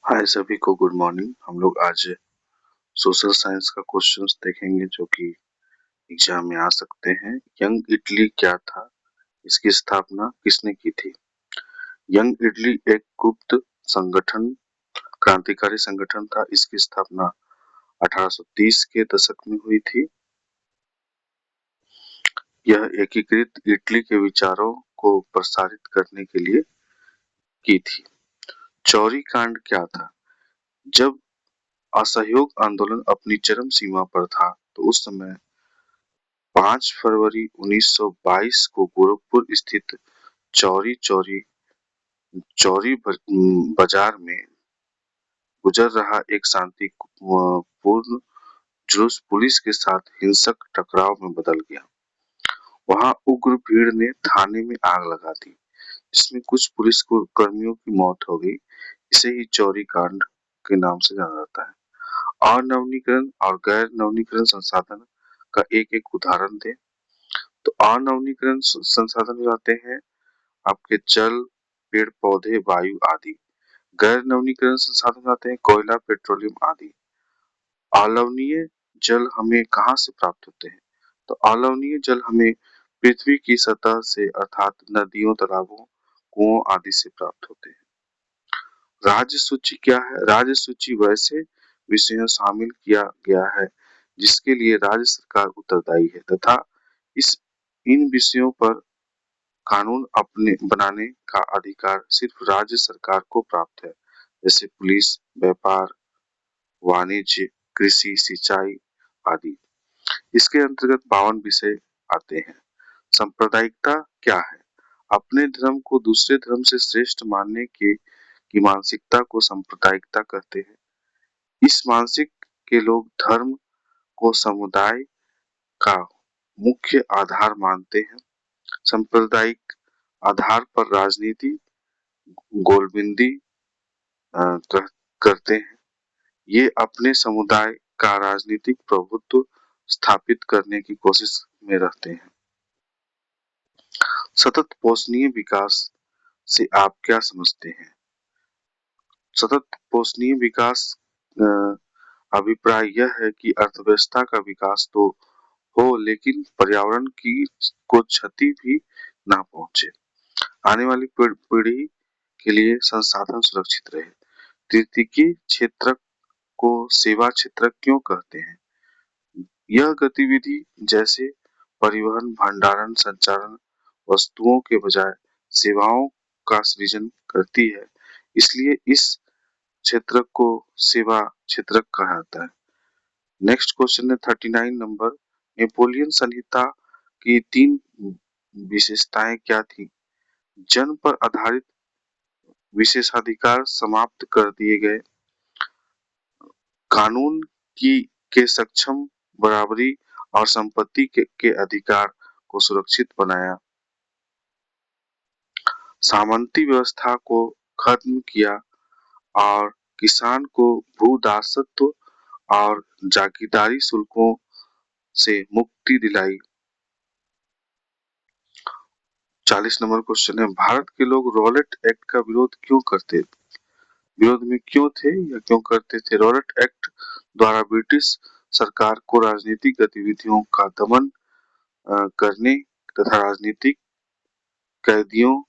हाय सभी को good morning. हम लोग आज सोशल साइंस का क्वेश्चंस देखेंगे जो कि एग्जाम में आ सकते हैं। यंग इटली क्या था? इसकी स्थापना किसने की थी? यंग इटली एक गुप्त संगठन, क्रांतिकारी संगठन था। इसकी स्थापना 1830 के दशक में हुई थी। यह एकीकृत इटली के विचारों को प्रसारित करने के लिए की थी। चौरी कांड क्या था? जब असहयोग आंदोलन अपनी चरम सीमा पर था तो उस समय 5 फरवरी 1922 को गोरखपुर स्थित चौरी चौरी चौरी बाजार में गुजर रहा एक शांतिपूर्ण जुलूस पुलिस के साथ हिंसक टकराव में बदल गया। वहां उग्र भीड़ ने थाने में आग लगा दी, जिसमें कुछ पुलिस कर्मियों की मौत हो गई। इसे ही चौरी कांड के नाम से जाना जाता है। अनवनीकरण और गैर नवीनीकरण संसाधन का एक एक उदाहरण दें। तो अनवनीकरण संसाधन हो जाते हैं आपके जल, पेड़ पौधे, वायु आदि। गैर नवीनीकरण संसाधन आते हैं कोयला, पेट्रोलियम आदि। अलवणीय जल हमें कहाँ से प्राप्त होते हैं? तो अलवणीय जल हमें पृथ्वी की सतह से अर्थात नदियों, तालाबों, कुओं आदि से प्राप्त होते हैं। राज्य सूची क्या है? राज्य सूची वैसे विषयों शामिल किया गया है जिसके लिए राज्य सरकार उत्तरदायी है तथा इस इन विषयों पर कानून अपने बनाने का अधिकार सिर्फ राज्य सरकार को प्राप्त है, जैसे पुलिस, व्यापार, वाणिज्य, कृषि, सिंचाई आदि। इसके अंतर्गत 52 विषय आते हैं। सांप्रदायिकता क्या है? अपने धर्म को दूसरे धर्म से श्रेष्ठ मानने की मानसिकता को सांप्रदायिकता कहते हैं। इस मानसिक के लोग धर्म को समुदाय का मुख्य आधार मानते हैं। सांप्रदायिक आधार पर राजनीति गोलबंदी करते हैं। ये अपने समुदाय का राजनीतिक प्रभुत्व स्थापित करने की कोशिश में रहते हैं। सतत पोषणीय विकास से आप क्या समझते हैं? सतत पोषणीय विकास अ, अभिप्राय यह है कि अर्थव्यवस्था का विकास तो हो लेकिन पर्यावरण की को क्षति भी ना पहुंचे। आने वाली पीढ़ी के लिए संसाधन सुरक्षित रहे। तृतीयक क्षेत्र को सेवा क्षेत्र क्यों कहते हैं? यह गतिविधि जैसे परिवहन, भंडारण, संचारण वस्तुओं के बजाय सेवाओं का सृजन करती है, इसलिए इस क्षेत्र को सेवा क्षेत्र कहा जाता है। नेक्स्ट क्वेश्चन है 39 नंबर। नेपोलियन संहिता की 3 विशेषताएं क्या थी? जन्म पर आधारित विशेषाधिकार समाप्त कर दिए गए, कानून की के सक्षम बराबरी और संपत्ति के अधिकार को सुरक्षित बनाया, सामंती व्यवस्था को खत्म किया और किसान को भू दासत्व और जागीरदारी शुल्कों से मुक्ति दिलाई। 40 नंबर क्वेश्चन है भारत के लोग रॉलेट एक्ट का विरोध में क्यों थे या क्यों करते थे? रॉलेट एक्ट द्वारा ब्रिटिश सरकार को राजनीतिक गतिविधियों का दमन करने तथा राजनीतिक कैदियों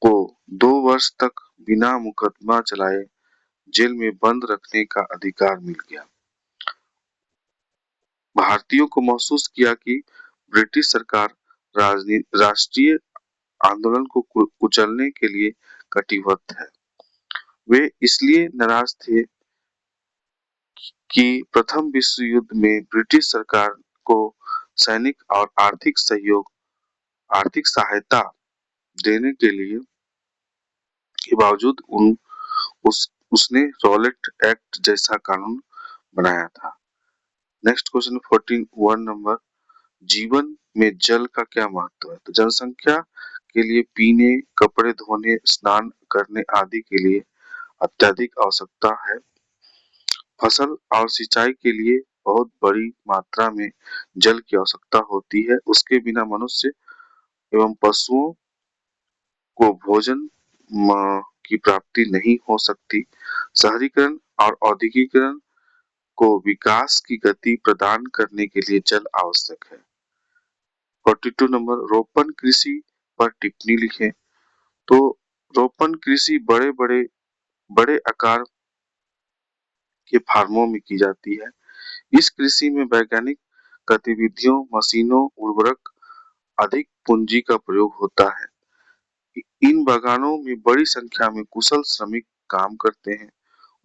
को 2 वर्ष तक बिना मुकदमा चलाए जेल में बंद रखने का अधिकार मिल गया। भारतीयों को महसूस किया कि ब्रिटिश सरकार राष्ट्रीय आंदोलन को कुचलने के लिए कटिबद्ध है। वे इसलिए नाराज थे कि प्रथम विश्व युद्ध में ब्रिटिश सरकार को सैनिक और आर्थिक सहायता देने के बावजूद उसने रॉलेट एक्ट जैसा कानून बनाया था। Next question 41 number. जीवन में जल का क्या महत्व है? तो जनसंख्या के लिए पीने, कपड़े धोने, स्नान करने आदि के लिए अत्यधिक आवश्यकता है। फसल और सिंचाई के लिए बहुत बड़ी मात्रा में जल की आवश्यकता होती है। उसके बिना मनुष्य एवं पशुओं को भोजन की प्राप्ति नहीं हो सकती। शहरीकरण और औद्योगिकीकरण को विकास की गति प्रदान करने के लिए जल आवश्यक है। 42 नंबर, रोपण कृषि पर टिप्पणी लिखें। तो रोपण कृषि बड़े आकार के फार्मों में की जाती है। इस कृषि में वैज्ञानिक गतिविधियों, मशीनों, उर्वरक, अधिक पूंजी का प्रयोग होता है। इन बागानों में बड़ी संख्या में कुशल श्रमिक काम करते हैं।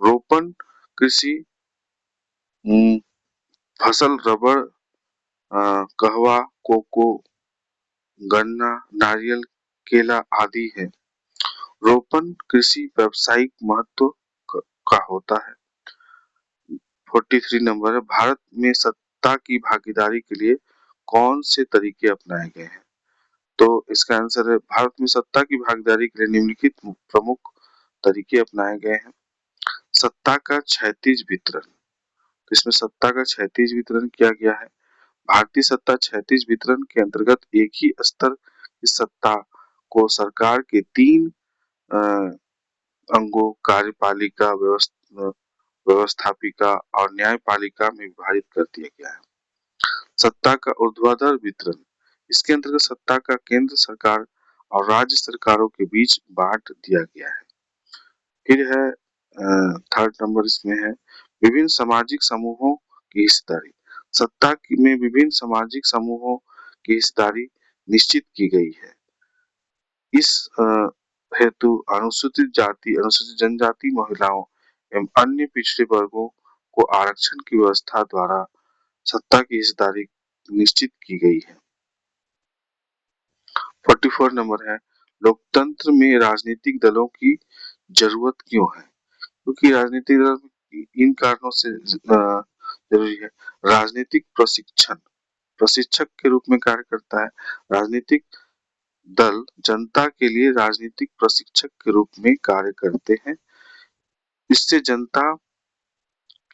रोपण कृषि उम, फसल रबर, कहवा, कोको, गन्ना, नारियल, केला आदि है। रोपण कृषि व्यावसायिक महत्व का होता है। 43 नंबर है, भारत में सत्ता की भागीदारी के लिए कौन से तरीके अपनाए गए हैं? तो इसका आंसर है, भारत में सत्ता की भागीदारी के लिए निम्नलिखित प्रमुख तरीके अपनाए गए हैं। सत्ता का क्षैतिज वितरण, इसमें सत्ता का क्षैतिज वितरण किया गया है। भारतीय सत्ता क्षैतिज वितरण के अंतर्गत एक ही स्तर की सत्ता को सरकार के तीन अ, अंगों कार्यपालिका, व्यवस्थापिका और न्यायपालिका में विभाजित कर दिया गया है। सत्ता का ऊर्ध्वाधर वितरण, इसके अंतर्गत सत्ता का केंद्र सरकार और राज्य सरकारों के बीच बांट दिया गया है। फिर है थर्ड नंबर, इसमें है विभिन्न सामाजिक समूहों की हिस्सेदारी। में विभिन्न सामाजिक समूहों की हिस्सेदारी निश्चित की गई है। इस हेतु अनुसूचित जाति, अनुसूचित जनजाति, महिलाओं एवं अन्य पिछड़े वर्गों को आरक्षण की व्यवस्था द्वारा सत्ता की हिस्सेदारी निश्चित की गई है। 44 नंबर है, लोकतंत्र में राजनीतिक दलों की जरूरत क्यों है? क्योंकि राजनीतिक दल इन कारणों से जरूरी है। राजनीतिक प्रशिक्षण, प्रशिक्षक के रूप में कार्य करता है। राजनीतिक दल जनता के लिए राजनीतिक प्रशिक्षक के रूप में कार्य करते हैं। इससे जनता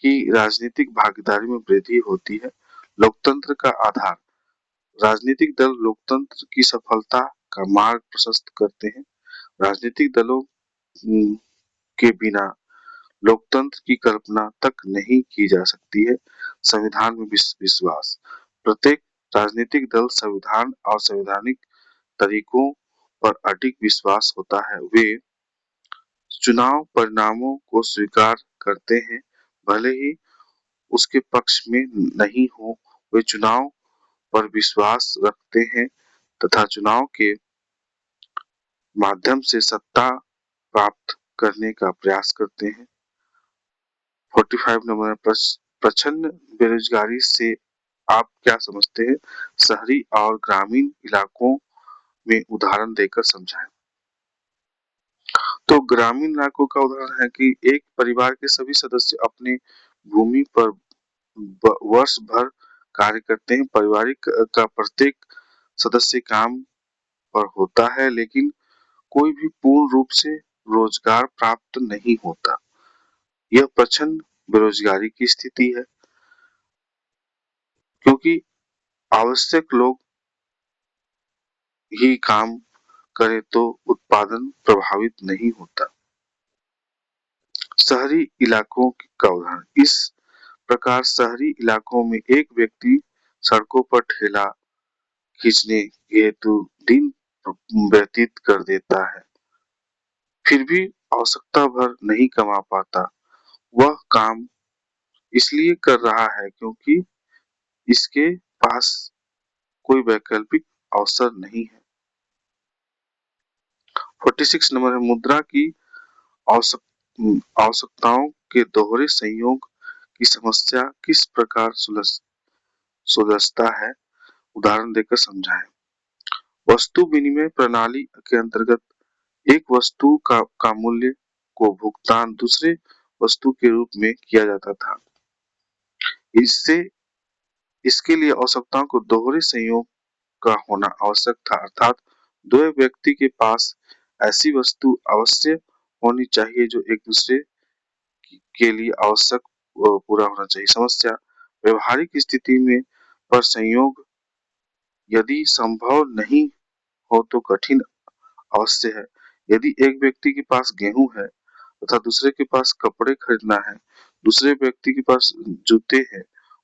की राजनीतिक भागीदारी में वृद्धि होती है। लोकतंत्र का आधार, राजनीतिक दल लोकतंत्र की सफलता का मार्ग प्रशस्त करते हैं। राजनीतिक दलों के बिना लोकतंत्र की कल्पना तक नहीं की जा सकती है। संविधान में विश्वास, प्रत्येक राजनीतिक दल संविधान और संवैधानिक तरीकों पर अडिग विश्वास होता है। वे चुनाव परिणामों को स्वीकार करते हैं, भले ही उसके पक्ष में नहीं हो। वे चुनाव पर विश्वास रखते हैं तथा चुनाव के माध्यम से सत्ता प्राप्त करने का प्रयास करते हैं। 45 नंबर, प्रचंड बेरोजगारी से आप क्या समझते हैं? शहरी और ग्रामीण इलाकों में उदाहरण देकर समझाएं। तो ग्रामीण इलाकों का उदाहरण है कि एक परिवार के सभी सदस्य अपने भूमि पर वर्ष भर कार्य करते हैं। पारिवारिक का प्रत्येक सदस्य काम पर होता है, लेकिन कोई भी पूर्ण रूप से रोजगार प्राप्त नहीं होता। यह प्रचंड बेरोजगारी की स्थिति है, क्योंकि आवश्यक लोग ही काम करे तो उत्पादन प्रभावित नहीं होता। शहरी इलाकों का उदाहरण, इस प्रकार शहरी इलाकों में एक व्यक्ति सड़कों पर ठेला खींचने हेतु दिन व्यतीत कर देता है, फिर भी आवश्यकता भर नहीं कमा पाता। वह काम इसलिए कर रहा है क्योंकि इसके पास कोई वैकल्पिक अवसर नहीं है। 46 नंबर है, मुद्रा की आवश्यकताओं के दोहरे संयोग की समस्या किस प्रकार सुलझता है? उदाहरण देकर समझाएं। वस्तु विनिमय प्रणाली के अंतर्गत एक वस्तु का मूल्य को भुगतान दूसरे वस्तु के रूप में किया जाता था। इससे इसके लिए आवश्यकताओं को दोहरे संयोग का होना आवश्यक था, अर्थात दो व्यक्ति के पास ऐसी वस्तु अवश्य होनी चाहिए जो एक दूसरे के लिए आवश्यक पूरा होना चाहिए। समस्या, व्यवहारिक स्थिति में पर संयोग यदि संभव नहीं हो तो कठिन अवश्य है। यदि एक व्यक्ति के पास गेहूं है तथा दूसरे के पास कपड़े खरीदना है, दूसरे व्यक्ति के पास जूते हैं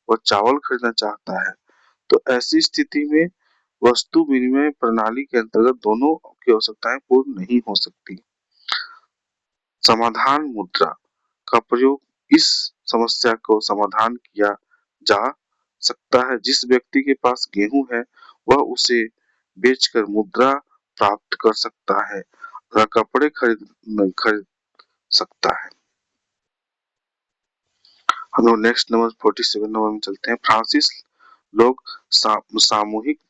और चावल खरीदना चाहता है, तो ऐसी स्थिति में वस्तु विनिमय प्रणाली के अंतर्गत दोनों की आवश्यकताएं पूर्ण नहीं हो सकती। समाधान मुद्रा का प्रयोग इस समस्या को समाधान किया जा सकता है। जिस व्यक्ति के पास गेहूं है वह उसे बेचकर मुद्रा प्राप्त कर सकता है तथा कपड़े खरीद सकता है। हम लोग नेक्स्ट नंबर 47 नंबर में चलते हैं। फ्रांसिस लोग सामूहिक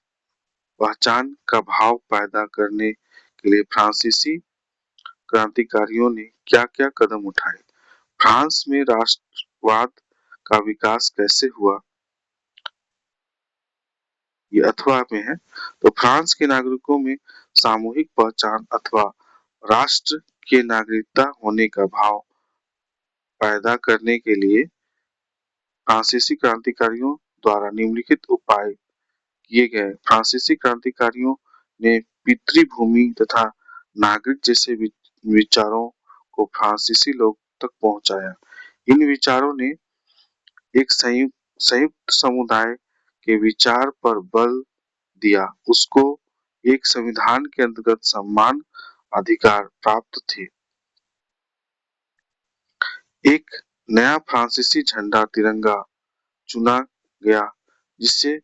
पहचान का भाव पैदा करने के लिए फ्रांसीसी क्रांतिकारियों ने क्या-क्या कदम उठाए? फ्रांस में राष्ट्रवाद का विकास कैसे हुआ? ये अथवा में है। तो फ्रांस के नागरिकों में सामूहिक पहचान अथवा राष्ट्र के नागरिकता होने का भाव पैदा करने के लिए फ्रांसीसी क्रांतिकारियों द्वारा निम्नलिखित उपाय किए गए। फ्रांसीसी क्रांतिकारियों ने पितृभूमि तथा नागरिक जैसे विचारों को फ्रांसीसी लोग तक पहुंचाया। इन विचारों ने एक संयुक्त समुदाय के विचार पर बल दिया, उसको एक संविधान के अंतर्गत सम्मान अधिकार प्राप्त थे। एक नया फ्रांसीसी झंडा तिरंगा चुना गया, जिससे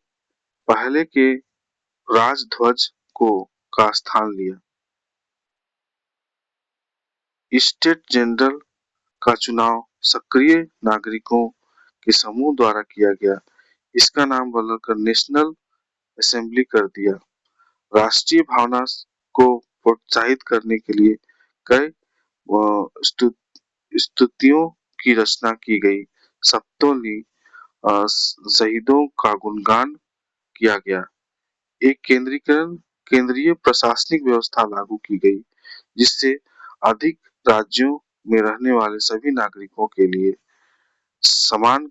पहले के राजध्वज को का स्थान लिया। स्टेट जनरल का चुनाव सक्रिय नागरिकों के समूह द्वारा किया गया। इसका नाम बदलकर नेशनल असेंबली कर दिया। राष्ट्रीय भावना को प्रोत्साहित करने के लिए कई स्तुतियों की रचना की गई। सप्तों शहीदों का गुणगान किया गया। एक केंद्रीय प्रशासनिक व्यवस्था लागू की गई, जिससे अधिक राज्यों में रहने वाले सभी नागरिकों के लिए समान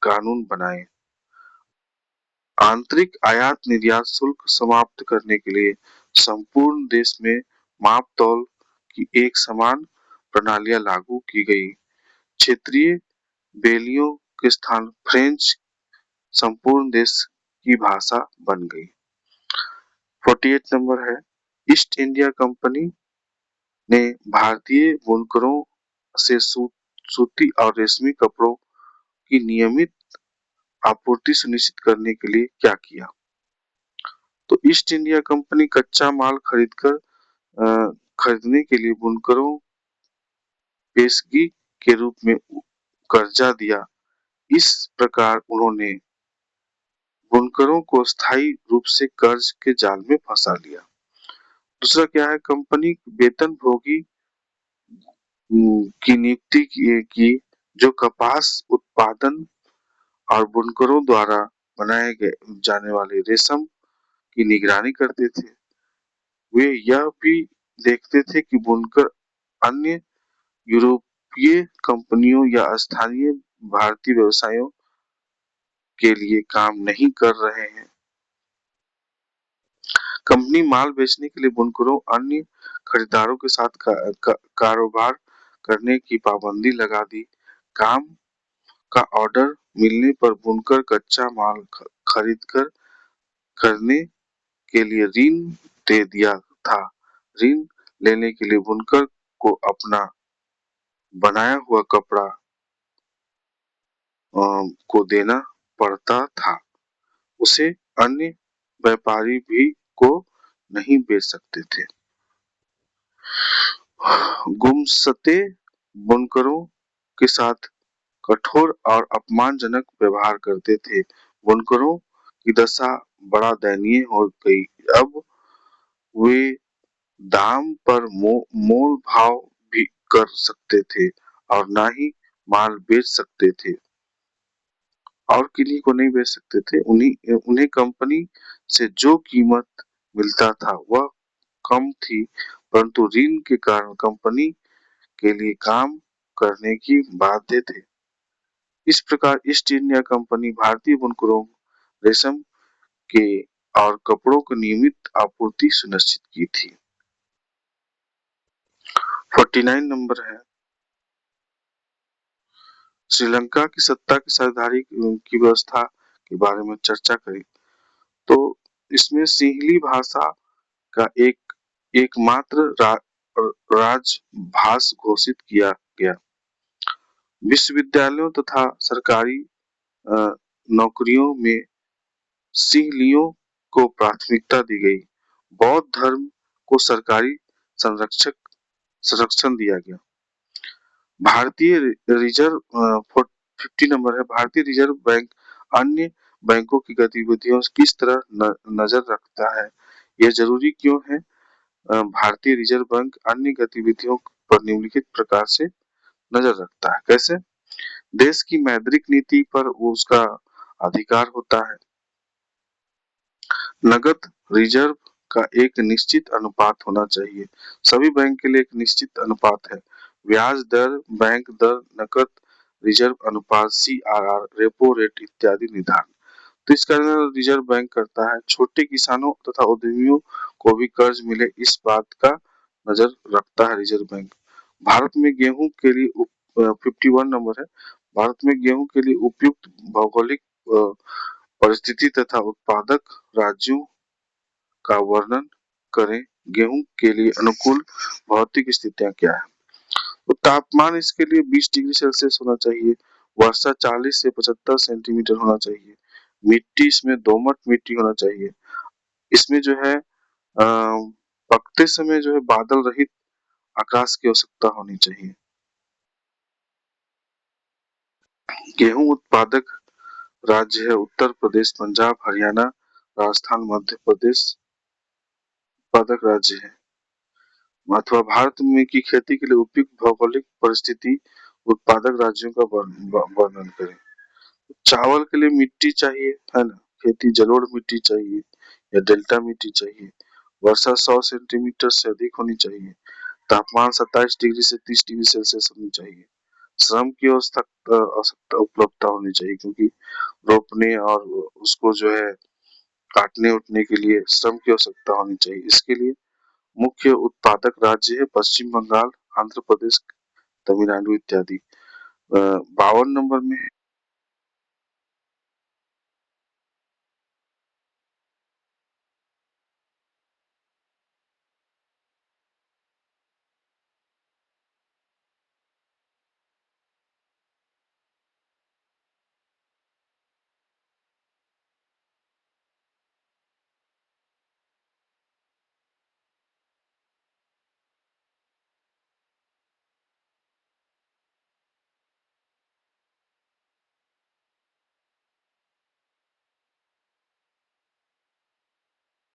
कानून बनाए। आंतरिक आयात निर्यात शुल्क समाप्त करने के लिए संपूर्ण देश में माप तौल की एक समान प्रणालियां लागू की गई। क्षेत्रीय बोलियों के स्थान फ्रेंच संपूर्ण देश की भाषा बन गई। 48 नंबर है, ईस्ट इंडिया कंपनी ने भारतीय बुनकरों से सूती और रेशमी कपड़ों की नियमित आपूर्ति सुनिश्चित करने के लिए क्या किया? तो ईस्ट इंडिया कंपनी कच्चा माल खरीदने के लिए बुनकरों पेशगी के रूप में कर्जा दिया। इस प्रकार उन्होंने बुनकरों को स्थायी रूप से कर्ज के जाल में फंसा लिया। दूसरा क्या है, कंपनी वेतनभोगी की नियुक्ति की जो कपास उत्पादन और बुनकरों द्वारा बनाए जाने वाले रेशम की निगरानी करते थे। वे यह भी देखते थे कि बुनकर अन्य यूरोपीय कंपनियों या स्थानीय भारतीय व्यवसायों के लिए काम नहीं कर रहे हैं। कंपनी माल बेचने के लिए बुनकरों अन्य खरीदारों के साथ कारोबार करने की पाबंदी लगा दी। काम का ऑर्डर मिलने पर बुनकर कच्चा माल खरीद करने के लिए ऋण दे दिया था। ऋण लेने के लिए बुनकर को अपना बनाया हुआ कपड़ा को देना पड़ता था। उसे अन्य व्यापारी भी को नहीं बेच सकते थे। गुमशुदे बुनकरों के साथ कठोर और अपमानजनक व्यवहार करते थे। बुनकरों की दशा बड़ा दयनीय हो गई। अब वे दाम पर मोल भाव भी कर सकते थे और ना ही माल बेच सकते थे और किन्हीं को नहीं बेच सकते थे। उन्हें कंपनी से जो कीमत मिलता था वह कम थी, परंतु ऋण के कारण कंपनी के लिए काम करने की बाध्य थे। इस प्रकार ईस्ट इंडिया कंपनी भारतीय बुनकरों रेशम के और कपड़ों की नियमित आपूर्ति सुनिश्चित की थी। 49 नंबर है श्रीलंका की सत्ता की साझेदारी की व्यवस्था के बारे में चर्चा करें। तो इसमें सिंहली भाषा का एकमात्र राजभाषा घोषित किया गया। विश्वविद्यालयों तथा सरकारी अ, नौकरियों में सिंहलियों को प्राथमिकता दी गई। बौद्ध धर्म को सरकारी संरक्षक संरक्षण दिया गया। भारतीय रिजर्व 50 नंबर है भारतीय रिजर्व बैंक अन्य बैंकों की गतिविधियों से किस तरह नजर रखता है, यह जरूरी क्यों है? भारतीय रिजर्व बैंक अन्य गतिविधियों पर निम्नलिखित प्रकार से नजर रखता है। कैसे? देश की मौद्रिक नीति पर उसका अधिकार होता है। नकद रिजर्व का एक निश्चित अनुपात होना चाहिए। सभी बैंक के लिए एक निश्चित अनुपात है। ब्याज दर, बैंक दर, नकद रिजर्व अनुपात, सीआरआर, रेपो रेट इत्यादि निर्धारण। तो इसका रिजर्व बैंक करता है। छोटे किसानों तथा उद्यमियों को भी कर्ज मिले, इस बात का नजर रखता है रिजर्व बैंक। भारत में गेहूं के लिए 51 नंबर है भारत में गेहूं के लिए उपयुक्त भौगोलिक परिस्थिति तथा उत्पादक राज्यों का वर्णन करें। गेहूं के लिए अनुकूल भौतिक स्थितियां क्या है? तो तापमान इसके लिए 20 डिग्री सेल्सियस होना चाहिए। वर्षा 40 से 75 सेंटीमीटर होना चाहिए। मिट्टी इसमें दोमट मिट्टी होना चाहिए। इसमें जो है पकते समय जो है बादल रहित आकाश की आवश्यकता होनी चाहिए। गेहूं उत्पादक राज्य है उत्तर प्रदेश, पंजाब, हरियाणा, राजस्थान, मध्य प्रदेश उत्पादक राज्य है। अथवा भारत में की खेती के लिए उपयुक्त भौगोलिक परिस्थिति उत्पादक राज्यों का वर्णन करें। चावल के लिए मिट्टी चाहिए, है ना? खेती जलोढ़ मिट्टी चाहिए या डेल्टा मिट्टी चाहिए। वर्षा 100 सेंटीमीटर से अधिक होनी चाहिए। तापमान 27 डिग्री से 30 डिग्री सेल्सियस होनी चाहिए। श्रम की आवश्यकता उपलब्धता होनी चाहिए, क्योंकि रोपने और उसको जो है काटने उठने के लिए श्रम की आवश्यकता होनी चाहिए। इसके लिए मुख्य उत्पादक राज्य है पश्चिम बंगाल, आंध्र प्रदेश, तमिलनाडु इत्यादि। 52 नंबर में